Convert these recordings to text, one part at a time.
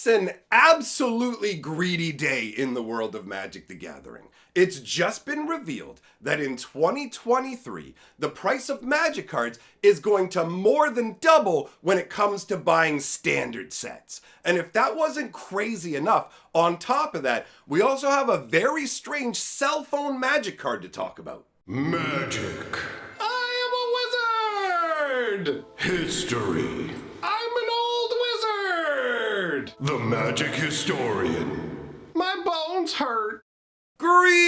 It's an absolutely greedy day in the world of Magic the Gathering. It's just been revealed that in 2023, the price of Magic cards is going to more than double when it comes to buying standard sets. And if that wasn't crazy enough, on top of that, we also have a very strange cell phone Magic card to talk about. Magic. I am a wizard! History. I'm an old wizard! The Magic Historian. My bones hurt. Greetings,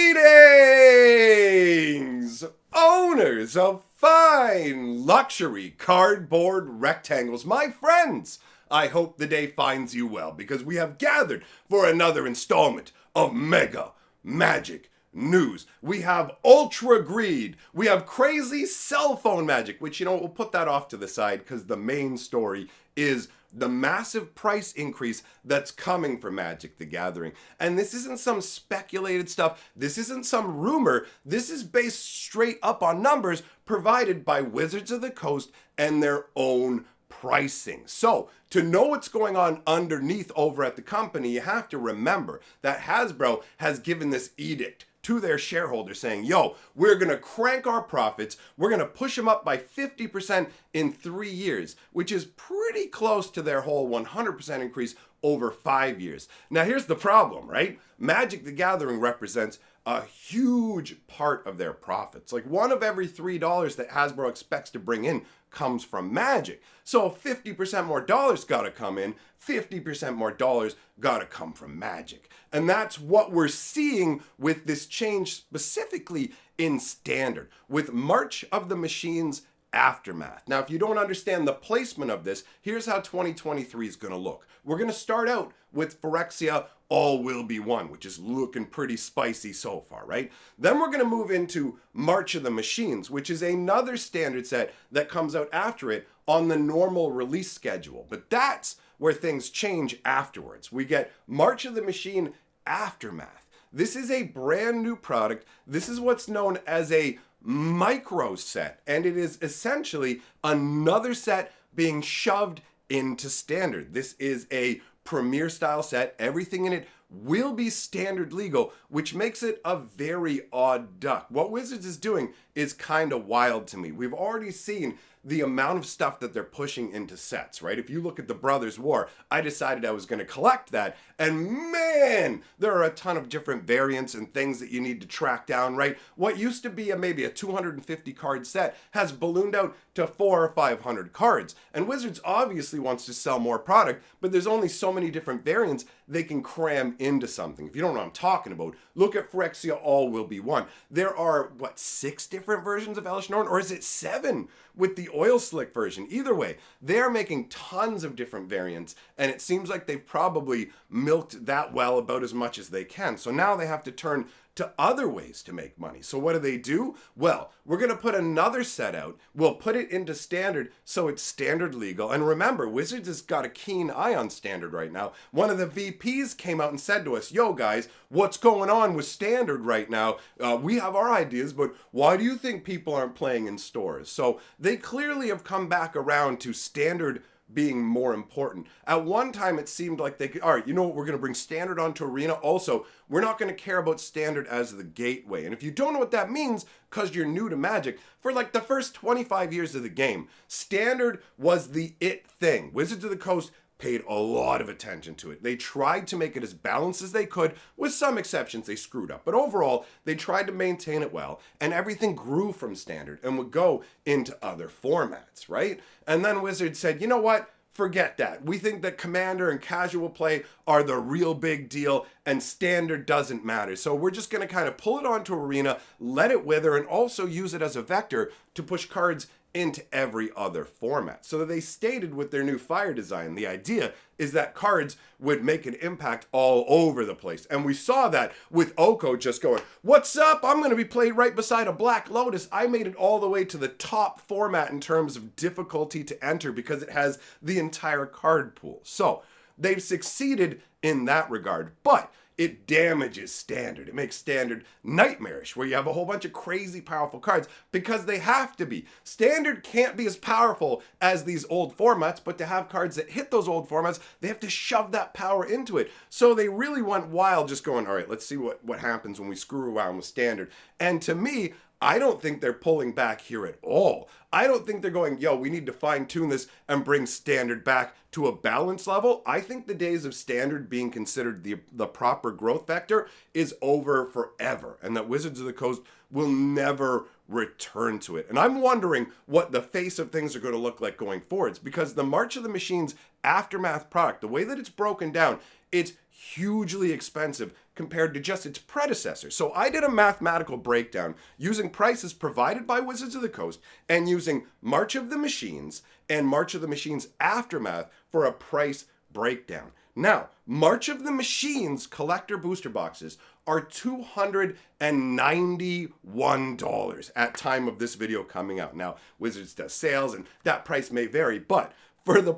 owners of fine luxury cardboard rectangles, my friends. I hope the day finds you well because we have gathered for another installment of Mega Magic News. We have Ultra Greed. We have crazy cell phone magic, which, we'll put that off to the side because the main story is the massive price increase that's coming for Magic the Gathering. And this isn't some speculated stuff. This isn't some rumor. This is based straight up on numbers provided by Wizards of the Coast and their own pricing. So, to know what's going on underneath over at the company, you have to remember that Hasbro has given this edict to their shareholders saying, yo, we're gonna crank our profits, we're gonna push them up by 50% in 3 years, which is pretty close to their whole 100% increase over 5 years. Now here's the problem, right? Magic the Gathering represents a huge part of their profits. Like one of every $3 that Hasbro expects to bring in comes from Magic. So 50% more dollars gotta come in, 50% more dollars gotta come from Magic. And that's what we're seeing with this change specifically in Standard, with March of the Machines Aftermath. Now, if you don't understand the placement of this, here's how 2023 is gonna look. We're gonna start out with Phyrexia All Will Be One, which is looking pretty spicy so far, right? Then we're gonna move into March of the Machines, which is another standard set that comes out after it on the normal release schedule. But that's where things change afterwards. We get March of the Machine Aftermath. This is a brand new product. This is what's known as a micro set, and it is essentially another set being shoved into Standard. This is a premier style set. Everything in it will be Standard legal, which makes it a very odd duck. What Wizards is doing is kind of wild to me. We've already seen the amount of stuff that they're pushing into sets, right? If you look at the Brothers War, I decided I was going to collect that, and man, there are a ton of different variants and things that you need to track down, right? What used to be maybe a 250 card set has ballooned out to 400 or 500 cards, and Wizards obviously wants to sell more product, but there's only so many different variants they can cram into something. If you don't know what I'm talking about, look at Phyrexia All Will Be One. There are, 6 different versions of Elish Norn, or is it 7 with the oil slick version? Either way, they're making tons of different variants, and it seems like they've probably milked that well about as much as they can. So now they have to turn to other ways to make money. So what do? Well, we're going to put another set out. We'll put it into Standard so it's Standard legal. And remember, Wizards has got a keen eye on Standard right now. One of the VPs came out and said to us, yo guys, what's going on with Standard right now? We have our ideas, but why do you think people aren't playing in stores? So they clearly have come back around to Standard being more important. At one time, it seemed like they could, all right, you know what, we're going to bring Standard onto Arena. Also, we're not going to care about Standard as the gateway. And if you don't know what that means, because you're new to Magic, for the first 25 years of the game, Standard was the it thing. Wizards of the Coast paid a lot of attention to it. They tried to make it as balanced as they could. With some exceptions, they screwed up. But overall, they tried to maintain it well, and everything grew from Standard and would go into other formats, right? And then Wizards said, you know what? Forget that. We think that Commander and Casual play are the real big deal, and Standard doesn't matter. So we're just going to kind of pull it onto Arena, let it wither, and also use it as a vector to push cards into every other format. So they stated with their new Fire design, the idea is that cards would make an impact all over the place. And we saw that with Oko just going, what's up? I'm going to be played right beside a Black Lotus. I made it all the way to the top format in terms of difficulty to enter because it has the entire card pool. So they've succeeded in that regard. But it damages Standard. It makes Standard nightmarish, where you have a whole bunch of crazy powerful cards because they have to be. Standard can't be as powerful as these old formats, but to have cards that hit those old formats, they have to shove that power into it. So they really went wild just going, all right, let's see what happens when we screw around with Standard. And to me, I don't think they're pulling back here at all. I don't think they're going, yo, we need to fine tune this and bring Standard back to a balance level. I think the days of Standard being considered the proper growth vector is over forever, and that Wizards of the Coast will never return to it. And I'm wondering what the face of things are going to look like going forwards, because the March of the Machines Aftermath product, the way that it's broken down, it's hugely expensive compared to just its predecessor. So I did a mathematical breakdown using prices provided by Wizards of the Coast and using March of the Machines and March of the Machines Aftermath for a price breakdown. Now, March of the Machines collector booster boxes are $291 at time of this video coming out. Now, Wizards does sales and that price may vary, but for the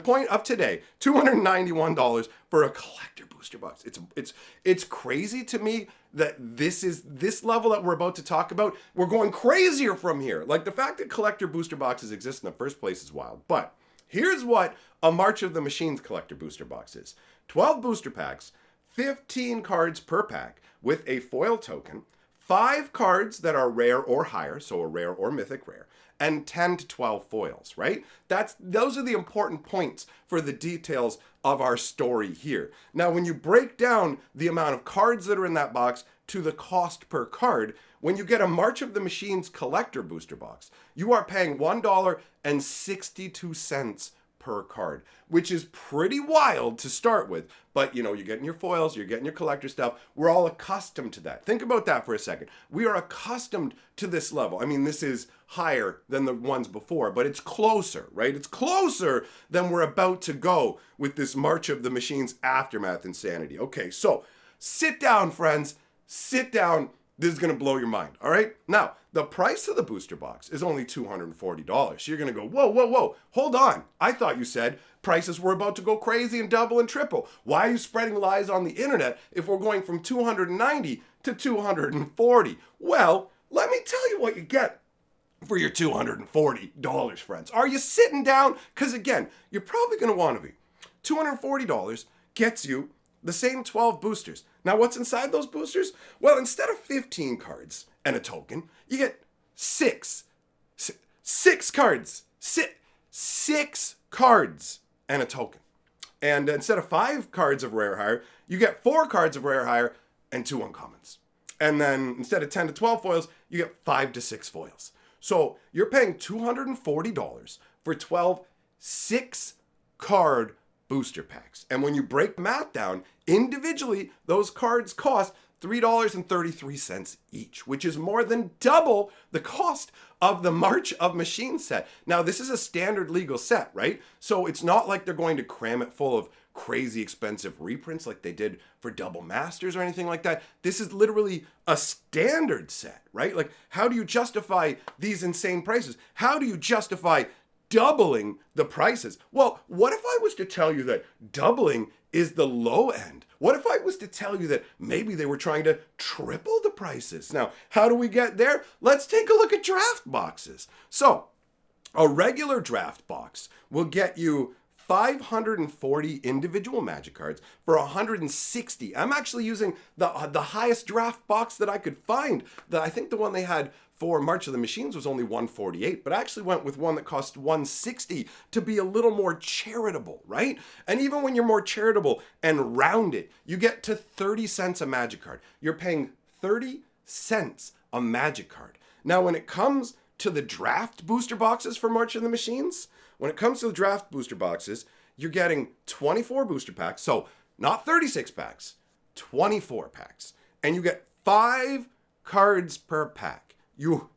point of today, $291 for a collector booster box. It's crazy to me that this level that we're about to talk about, we're going crazier from here. Like, the fact that collector booster boxes exist in the first place is wild. But here's what a March of the Machines collector booster box is. 12 booster packs, 15 cards per pack with a foil token, 5 cards that are rare or higher, so a rare or mythic rare, and 10 to 12 foils, right? Those are the important points for the details of our story here. Now, when you break down the amount of cards that are in that box to the cost per card, when you get a March of the Machines collector booster box, you are paying $1.62 per card, which is pretty wild to start with. But, you're getting your foils, you're getting your collector stuff. We're all accustomed to that. Think about that for a second. We are accustomed to this level. I mean, this is higher than the ones before, but it's closer, right? It's closer than we're about to go with this March of the Machines Aftermath insanity. Okay, so sit down, friends. Sit down. This is going to blow your mind, all right? Now, the price of the booster box is only $240. So you're going to go, whoa, hold on. I thought you said prices were about to go crazy and double and triple. Why are you spreading lies on the internet if we're going from $290 to $240? Well, let me tell you what you get for your $240, friends. Are you sitting down? Because again, you're probably going to want to be. $240 gets you the same 12 boosters. Now, what's inside those boosters? Well, instead of 15 cards and a token, you get six cards. Six cards and a token. And instead of 5 cards of rare hire, you get 4 cards of rare hire and 2 uncommons. And then instead of 10 to 12 foils, you get 5 to 6 foils. So you're paying $240 for 12 6-card booster packs. And when you break the math down, individually, those cards cost $3.33 each, which is more than double the cost of the March of Machines set. Now, this is a standard legal set, right? So it's not like they're going to cram it full of crazy expensive reprints like they did for Double Masters or anything like that. This is literally a standard set, right? Like, how do you justify these insane prices? How do you justify doubling the prices? Well, what if I was to tell you that doubling is the low end? What if I was to tell you that maybe they were trying to triple the prices? Now, how do we get there? Let's take a look at draft boxes. So, a regular draft box will get you 540 individual Magic cards for 160. I'm actually using the highest draft box that I could find. I think the one they had for March of the Machines was only 148, but I actually went with one that cost 160 to be a little more charitable, right? And even when you're more charitable and round it, you get to 30 cents a Magic card. You're paying 30 cents a Magic card. Now, when it comes to the draft booster boxes for March of the Machines, when it comes to the draft booster boxes, you're getting 24 booster packs, so not 36 packs, 24 packs. And you get 5 cards per pack.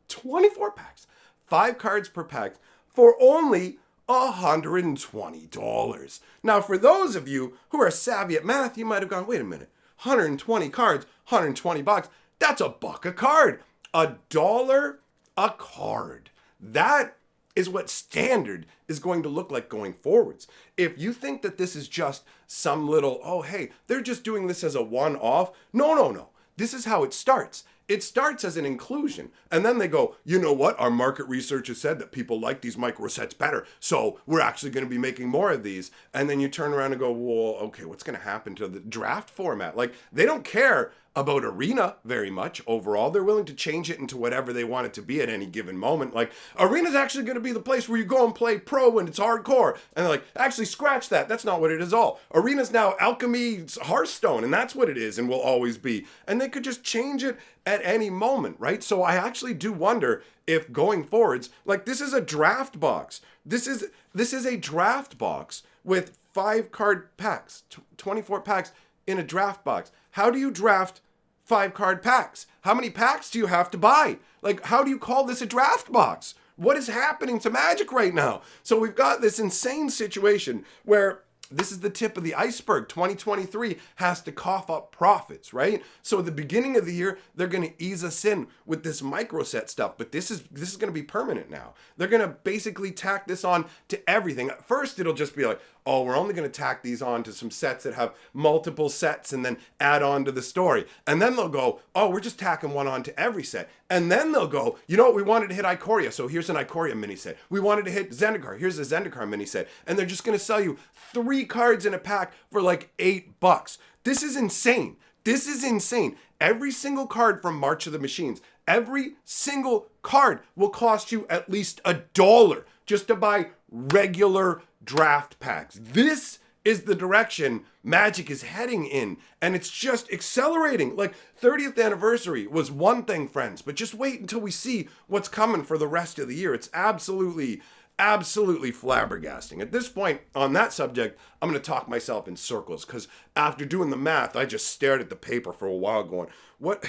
24 packs, 5 cards per pack for only $120. Now, for those of you who are savvy at math, you might have gone, wait a minute, 120 cards, $120, that's $1 a card, $1 a card. That is what standard is going to look like going forwards. If you think that this is just some little, oh, hey, they're just doing this as a one-off. No. This is how it starts. It starts as an inclusion, and then they go, you know what? Our market research has said that people like these micro sets better, so we're actually going to be making more of these. And then you turn around and go, well, okay, what's going to happen to the draft format? Like, they don't care about Arena very much overall. They're willing to change it into whatever they want it to be at any given moment. Like, Arena's actually going to be the place where you go and play pro and it's hardcore. And they're like, actually, scratch that. That's not what it is all. Arena's now Alchemy's Hearthstone, and that's what it is and will always be. And they could just change it at any moment, right? So I actually do wonder if going forwards, like, this is a draft box. This is a draft box with 5 card packs, 24 packs in a draft box. How do you draft 5 card packs? How many packs do you have to buy? Like, how do you call this a draft box? What is happening to Magic right now? So we've got this insane situation where this is the tip of the iceberg. 2023 has to cough up profits, right? So at the beginning of the year, they're going to ease us in with this micro set stuff, but this is going to be permanent now. They're going to basically tack this on to everything. At first, it'll just be like, oh, we're only going to tack these on to some sets that have multiple sets and then add on to the story. And then they'll go, oh, we're just tacking one on to every set. And then they'll go, you know what, we wanted to hit Ikoria, so here's an Ikoria mini set. We wanted to hit Zendikar, here's a Zendikar mini set. And they're just going to sell you 3 cards in a pack for like $8. This is insane. This is insane. Every single card from March of the Machines, every single card will cost you at least $1 just to buy regular draft packs. This is the direction Magic is heading in, and it's just accelerating. Like, 30th anniversary was one thing, friends, but just wait until we see what's coming for the rest of the year. It's absolutely flabbergasting. At this point, on that subject, I'm going to talk myself in circles, because after doing the math, I just stared at the paper for a while going, what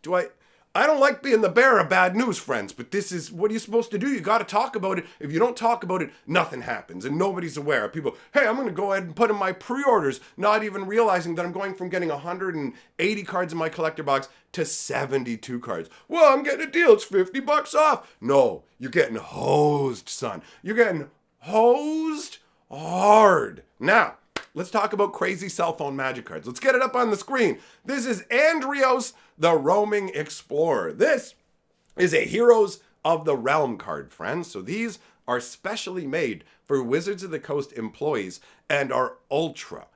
do I don't like being the bearer of bad news, friends, but this is what are you supposed to do? You got to talk about it. If you don't talk about it, nothing happens, and nobody's aware. People, hey, I'm going to go ahead and put in my pre-orders, not even realizing that I'm going from getting 180 cards in my collector box to 72 cards. Well, I'm getting a deal. It's $50 off. No, you're getting hosed, son. You're getting hosed hard. Now, let's talk about crazy cell phone Magic cards. Let's get it up on the screen. This is Andrios, the Roaming Explorer. This is a Heroes of the Realm card, friends. So these are specially made for Wizards of the Coast employees and are ultra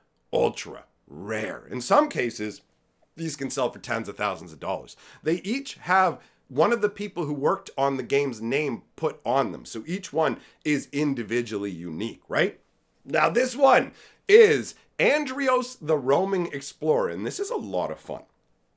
rare. In some cases, these can sell for tens of thousands of dollars. They each have one of the people who worked on the game's name put on them. So each one is individually unique, right? Now this one is Andrios the Roaming Explorer, and this is a lot of fun.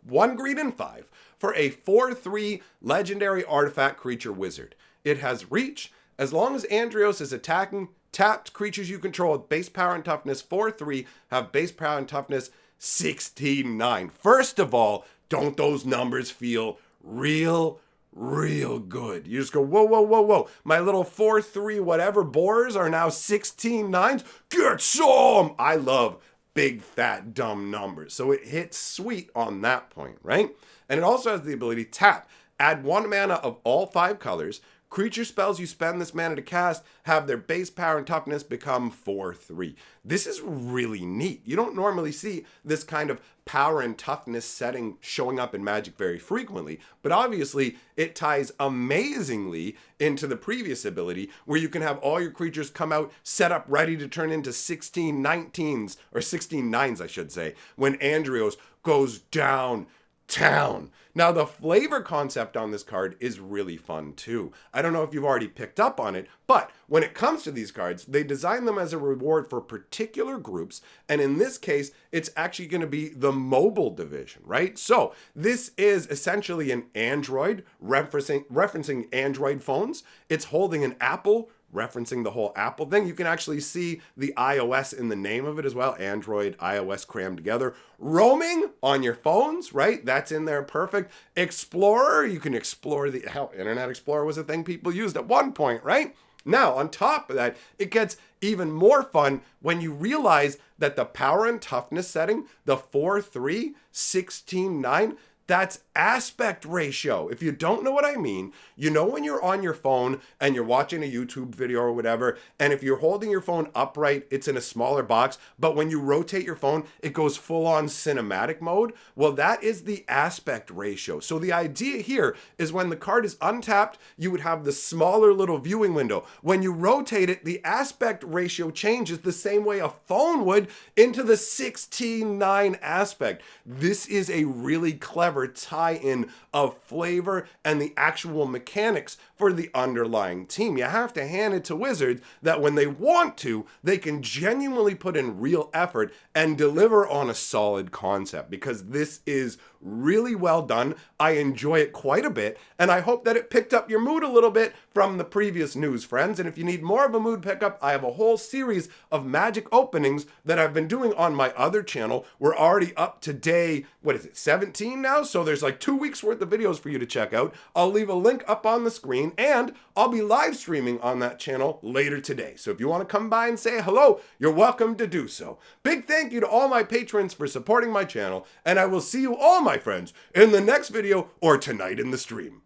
1 green and 5 for a 4/3 legendary artifact creature wizard. It has reach. As long as Andrios is attacking, tapped creatures you control with base power and toughness 4/3 have base power and toughness 16/9. First of all, don't those numbers feel real good? You just go, whoa. My little 4/3 whatever boars are now 16/9s. Get some! I love big, fat, dumb numbers. So it hits sweet on that point, right? And it also has the ability to tap. Add 1 mana of all 5 colors. Creature spells you spend this mana to cast have their base power and toughness become 4/3. This is really neat. You don't normally see this kind of power and toughness setting showing up in Magic very frequently, but obviously it ties amazingly into the previous ability where you can have all your creatures come out set up ready to turn into 16/19s, or 16/9s I should say, when Andrios goes downtown. Now, the flavor concept on this card is really fun too. I don't know if you've already picked up on it, but when it comes to these cards, they design them as a reward for particular groups, and in this case, it's actually going to be the mobile division, right? So this is essentially an Android, referencing Android phones. It's holding an apple, referencing the whole Apple thing. You can actually see the iOS in the name of it as well. Android, iOS crammed together. Roaming on your phones, right? That's in there perfect. Explorer, you can explore Internet Explorer was a thing people used at one point, right? Now, on top of that, it gets even more fun when you realize that the power and toughness setting, the 4/3, 16/9, That's aspect ratio. If you don't know what I mean, you know when you're on your phone and you're watching a YouTube video or whatever, and if you're holding your phone upright, it's in a smaller box, but when you rotate your phone, it goes full on cinematic mode. Well, that is the aspect ratio. So the idea here is when the card is untapped, you would have the smaller little viewing window. When you rotate it, the aspect ratio changes the same way a phone would into the 16:9 aspect. This is a really clever tie-in of flavor and the actual mechanics for the underlying team. You have to hand it to Wizards that when they want to, they can genuinely put in real effort and deliver on a solid concept, because this is really well done. I enjoy it quite a bit, and I hope that it picked up your mood a little bit from the previous news, friends. And if you need more of a mood pickup, I have a whole series of Magic openings that I've been doing on my other channel. We're already up to day, 17 now? So there's like 2 weeks worth of videos for you to check out. I'll leave a link up on the screen, and I'll be live streaming on that channel later today. So if you want to come by and say hello, you're welcome to do so. Big thank you to all my patrons for supporting my channel, and I will see you all, my friends, in the next video or tonight in the stream.